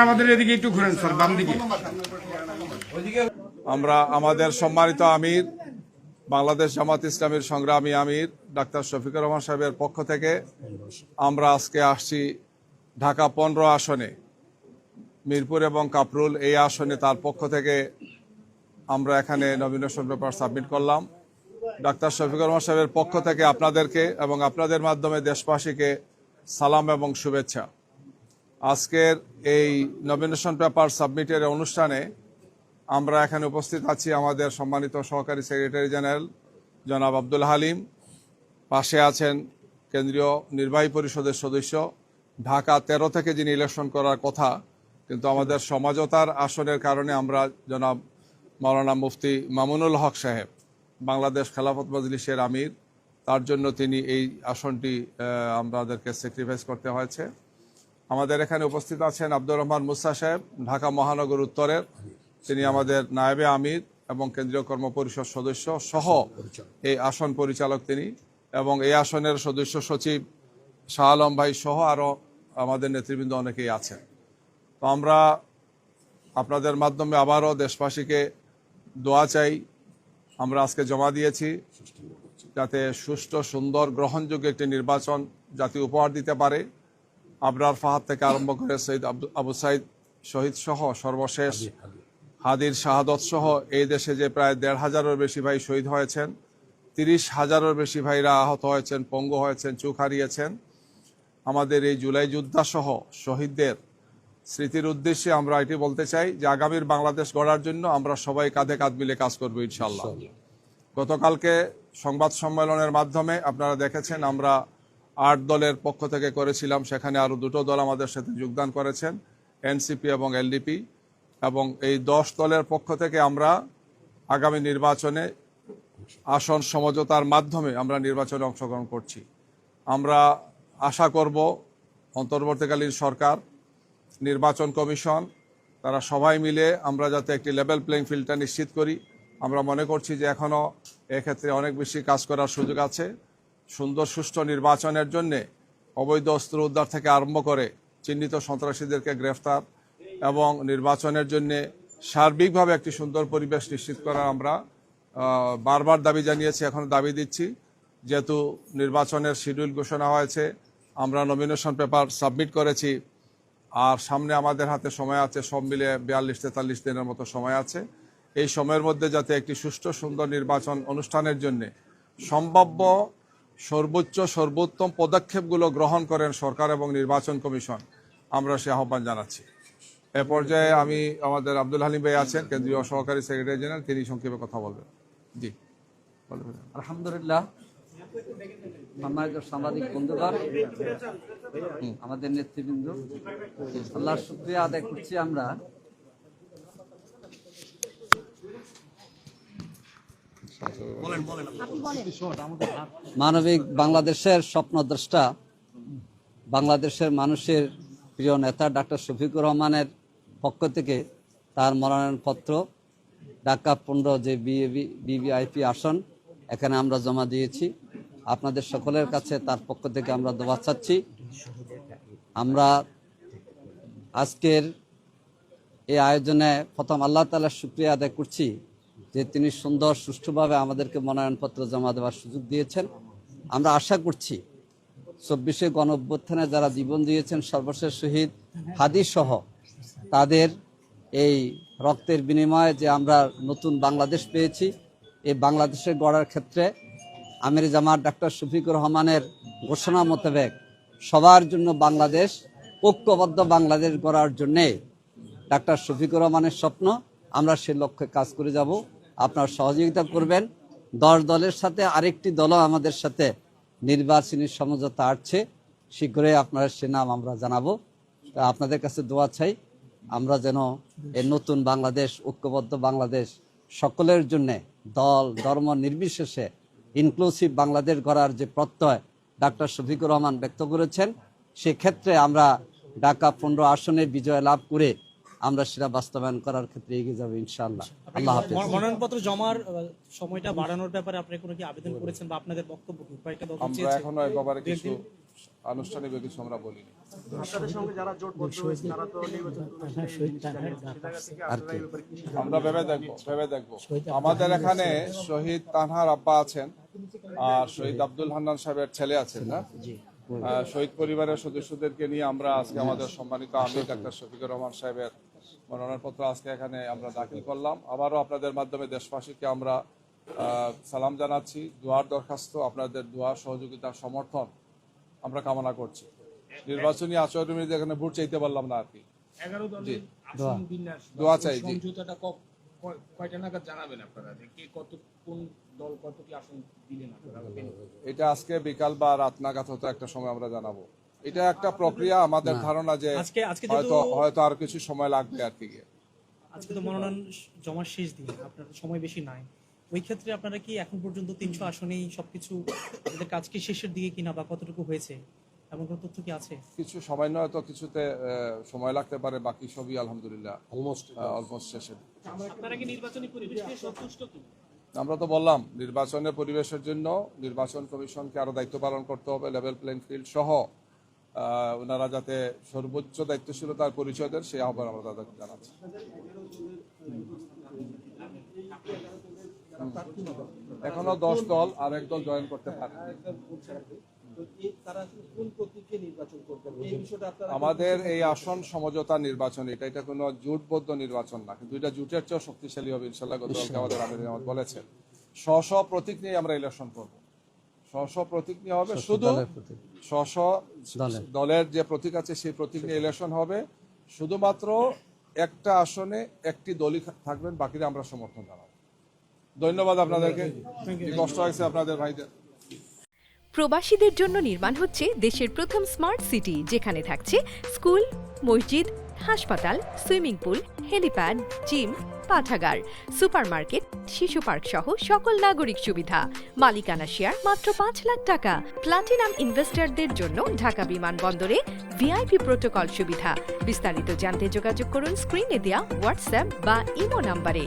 আমাদের এদিকে একটু ঘুরেন স্যার, বাম দিকে। আমরা আমাদের সম্মানিত আমির, বাংলাদেশ জামাত ইসলামীর সংগ্রামী আমির ডাক্তার শফিকুর রহমান সাহেবের পক্ষ থেকে আমরা আজকে আসছি ঢাকা 15 আসনে, মিরপুর এবং কাপরুল এই আসনে তার পক্ষ থেকে আমরা এখানে নমিনেশন পেপার সাবমিট করলাম। ডাক্তার শফিকুর রহমান সাহেবের পক্ষ থেকে আপনাদেরকে এবং আপনাদের মাধ্যমে দেশবাসীকে সালাম এবং শুভেচ্ছা। আজকের এই নমিনেশন পেপার সাবমিটের অনুষ্ঠানে আমরা এখানে উপস্থিত আছি আমাদের সম্মানিত সহকারী সেক্রেটারি জেনারেল জনাব আব্দুল হালিম, পাশে আছেন কেন্দ্রীয় নির্বাহী পরিষদের সদস্য, ঢাকা 13 থেকে যিনি ইলেকশন করার কথা কিন্তু আমাদের সমঝোতার আসনের কারণে আমরা জনাব মাওলানা মুফতি মামুনুল হক সাহেব, বাংলাদেশ খেলাফত মজলিসের আমির, তার জন্য তিনি এই আসনটি আমাদেরকে স্যাক্রিফাইস করতে হয়েছে। আমাদের এখানে উপস্থিত আছেন আব্দুর রহমান মুসা সাহেব, ঢাকা মহানগর উত্তরের, তিনি আমাদের নায়েবে আমির এবং কেন্দ্রীয় কর্মপরিষদ সদস্য সহ এই আসন পরিচালক তিনি, এবং এই আসনের সদস্য সচিব শাহ আলম ভাই সহ আরও আমাদের নেতৃবৃন্দ অনেকেই আছেন। তো আমরা আপনাদের মাধ্যমে আবারও দেশবাসীকে দোয়া চাই। আমরা আজকে জমা দিয়েছি যাতে সুষ্ঠু, সুন্দর, গ্রহণযোগ্য একটি নির্বাচন জাতি উপহার দিতে পারে। আবরার ফাহাদ থেকে আরম্ভ করে সৈয়দ আবু সাইদ শহীদ সহ সর্বশেষ হাদির শাহাদত সহ এই দেশে যে প্রায় 1,500-এর বেশি ভাই শহীদ হয়েছেন, 30,000-এর বেশি ভাইরা আহত হয়েছেন, পঙ্গু হয়েছেন, চোখ হারিয়েছেন। আমাদের এই জুলাই যোদ্ধা সহ শহীদদের স্মৃতির উদ্দেশ্যে আমরা এটি বলতে চাই যে আগামীর বাংলাদেশ গড়ার জন্য আমরা সবাই কাঁধে কাঁধ মিলে কাজ করবো ইনশাআল্লাহ। গতকালকে সংবাদ সম্মেলনের মাধ্যমে আপনারা দেখেছেন আমরা 8 দলের পক্ষ থেকে করেছিলাম, সেখানে আরও 2টো দল আমাদের সাথে যোগদান করেছেন, এনসিপি এবং এলডিপি, এবং এই 10 দলের পক্ষ থেকে আমরা আগামী নির্বাচনে আসন সমঝোতার মাধ্যমে আমরা নির্বাচনে অংশগ্রহণ করছি। আমরা আশা করব অন্তর্বর্তীকালীন সরকার, নির্বাচন কমিশন, তারা সবাই মিলে আমরা যাতে একটি লেভেল প্লেইং ফিল্ডটা নিশ্চিত করি। আমরা মনে করছি যে এখনও এক্ষেত্রে অনেক বেশি কাজ করার সুযোগ আছে। সুন্দর সুষ্ঠু নির্বাচনের জন্যে অবৈধ অস্ত্র উদ্ধার থেকে আরম্ভ করে চিহ্নিত সন্ত্রাসীদেরকে গ্রেফতার এবং নির্বাচনের জন্যে সার্বিকভাবে একটি সুন্দর পরিবেশ নিশ্চিত করার আমরা বারবার দাবি জানিয়েছি, এখন দাবি দিচ্ছি। যেহেতু নির্বাচনের শিডিউল ঘোষণা হয়েছে, আমরা নমিনেশন পেপার সাবমিট করেছি, আর সামনে আমাদের হাতে সময় আছে, সব মিলে 42-43 দিনের মতো সময় আছে। এই সময়ের মধ্যে যাতে একটি সুষ্ঠু সুন্দর নির্বাচন অনুষ্ঠানের জন্য সম্ভাব্য সর্বোত্তম পদক্ষেপগুলো গ্রহণ করেন সরকার এবং নির্বাচন কমিশন, আমরা সে আহ্বান জানাচ্ছি। এ পর্যায়ে আমি আমাদের আব্দুল হালিম ভাই আছেন, কেন্দ্রীয় সহকারী সেক্রেটারি জেনারেল, তিনি সংক্ষেপে কথা বলবেন। জি, আলহামদুলিল্লাহ। সম্মানিত সাংবাদিক বন্ধুগণ, আমাদের নেতৃবৃন্দ, আল্লাহর শুকরিয়া আদায় করছি। আমরা মানবিক বাংলাদেশের স্বপ্নদ্রষ্টা, বাংলাদেশের মানুষের প্রিয় নেতা ডাক্তার শফিকুর রহমানের পক্ষ থেকে তার মনোনয়নপত্র ঢাকা 15 যে বিবিআইপি আসন এখানে আমরা জমা দিয়েছি। আপনাদের সকলের কাছে তার পক্ষ থেকে আমরা দোয়া চাচ্ছি। আমরা আজকের এই আয়োজনে প্রথম আল্লাহ তাআলার শুকরিয়া আদায় করছি যে তিনি সুন্দর সুষ্ঠুভাবে আমাদেরকে মনোনয়নপত্র জমা দেওয়ার সুযোগ দিয়েছেন। আমরা আশা করছি 24শে গণঅভ্যুত্থানে যারা জীবন দিয়েছেন, সর্বশেষ শহীদ হাদি সহ তাদের এই রক্তের বিনিময়ে যে আমরা নতুন বাংলাদেশ পেয়েছি, এই বাংলাদেশের গড়ার ক্ষেত্রে আমির জামাত ডাক্তার শফিকুর রহমানের ঘোষণা মোতাবেক সবার জন্য বাংলাদেশ, ঐক্যবদ্ধ বাংলাদেশ গড়ার জন্যে ডাক্তার শফিকুর রহমানের স্বপ্ন, আমরা সে লক্ষ্যে কাজ করে যাব। আপনারা সহযোগিতা করবেন। 10 দলের সাথে আরেকটি দলও আমাদের সাথে নির্বাচনী সমঝোতা আসছে, শীঘ্রই আপনারা সে নাম আমরা জানাবো। তা আপনাদের কাছে দোয়া চাই আমরা যেন এই নতুন বাংলাদেশ, ঐক্যবদ্ধ বাংলাদেশ, সকলের জন্যে দল ধর্ম নির্বিশেষে ইনক্লুসিভ বাংলাদেশ গড়ার যে প্রত্যয় ডাক্তার শফিকুর রহমান ব্যক্ত করেছেন, সেক্ষেত্রে আমরা ঢাকা 15 আসনে বিজয় লাভ করে আমরা সেটা বাস্তবায়ন করার ক্ষেত্রে এগিয়ে যাবো ইনশাআল্লাহ। আল্লাহ হাফেজ। মনোনয়নপত্র জমার সময়টা বাড়ানোর ব্যাপারে আপনি কোনো কি আবেদন করেছেন বা আপনাদের বক্তব্য কি? কয়েকটা দল আমরা চেয়েছে এখনো এই ব্যাপারে কিছু আনুষ্ঠানিক কিছু আমরা বলিনি। আপনাদের সঙ্গে যারা জোটবদ্ধ হয়েছে তারা তো নির্বাচন আর কি আমরা ভেবে দেখবো। আমাদের এখানে শহীদ তানহার আব্বা আছেন আর শহীদ আব্দুল হান্নান সাহেবের ছেলে আছেন না। শহীদ পরিবারের সদস্যদেরকে নিয়ে আমরা আজকে আমাদের সম্মানিত আমির ডাক্তার শফিকুর রহমান সাহেবের মনোনয়নপত্র আজকে এখানে আমরা দাখিল করলাম। আবারও আপনাদের মাধ্যমে দেশবাসীকে আমরা সালাম জানাচ্ছি, দোয়ার দরখাস্ত, আপনাদের দোয়া সহযোগিতা সমর্থন আমরা কামনা করছি। নির্বাচনী আচরণবিধি এখানে ভোট চাইতে পারলাম না আর কি। 11 দলের আসন বিন্যাস দোয়া চাই, জি। সমঝোতাটা কয়টা নাগাদ জানাবেন আপনারা যে কে কত কোন দল কতটি আসন দিলেন আপনারা? এটা আজকে বিকাল বা রাত নাগাদ হয়তো একটা সময় আমরা জানাবো। এটা একটা প্রক্রিয়া, আমাদের ধারণা যে আজকে যেহেতু হয়তো আর কিছু সময় লাগবে আর কি। আজকে তো মনোনয়ন জমার শেষ দিন, আপনার সময় বেশি নাই। ওই ক্ষেত্রে আপনারা কি এখন পর্যন্ত 300 আসনেই সবকিছু আপনাদের কাজ কি শেষের দিকে কিনা বা কতটুকু হয়েছে এমন কোনো তথ্য কি আছে? কিছু সময় নয় তো কিছুতে সময় লাগতে পারে, বাকি সবই আলহামদুলিল্লাহ অলমোস্ট শেষে। আপনারা কি নির্বাচনী পরিবেশ নিয়ে সন্তুষ্ট কি? আমরা তো বললাম নির্বাচনের পরিবেশের জন্য নির্বাচন কমিশনকে আরো দায়িত্ব পালন করতে হবে, লেভেল প্লেইং ফিল্ড সহ ওনারা যাতে সর্বোচ্চ দায়িত্বশীলতার পরিচয় দেন সেই আহ্বান আমরা তাদেরকে জানাচ্ছি। এখনো 10 দল আর এক দল জয়েন করতে পারে। আমাদের এই আসন সমঝোতা নির্বাচন, এটা কোনো জোটবদ্ধ নির্বাচন না, কিন্তু এটা জোটের চেয়েও শক্তিশালী হবে ইনশাল্লাহ। গতকালকে আমাদের আমির জামাত বলেছেন স্ব প্রতীক নিয়ে আমরা ইলেকশন করব। স্ব প্রতীক নিয়ে হবে, শুধু স্ব দলের যে প্রতীক আছে সেই প্রতীক নিয়ে ইলেকশন হবে। শুধুমাত্র একটা আসনে একটি দলই থাকবেন, বাকিরা আমরা সমর্থন জানাবো। ধন্যবাদ আপনাদেরকে, কষ্ট হয়েছে আপনাদের ভাইদের। প্রবাসীদের জন্য নির্মাণ হচ্ছে দেশের প্রথম স্মার্ট সিটি, যেখানে থাকছে স্কুল, মসজিদ, হাসপাতাল, সুইমিং পুল, হেলিপ্যাড, জিম, পাঠাগার, সুপারমার্কেট, শিশু পার্ক সহ সকল নাগরিক সুবিধা। মালিকানা শেয়ার মাত্র 5 লাখ টাকা। প্লাটিনাম ইনভেস্টরদের জন্য ঢাকা বিমানবন্দরে ভিআইপি প্রোটোকল সুবিধা। বিস্তারিত জানতে যোগাযোগ করুন স্ক্রিনে দেয়া হোয়াটসঅ্যাপ বা ইমো নাম্বারে।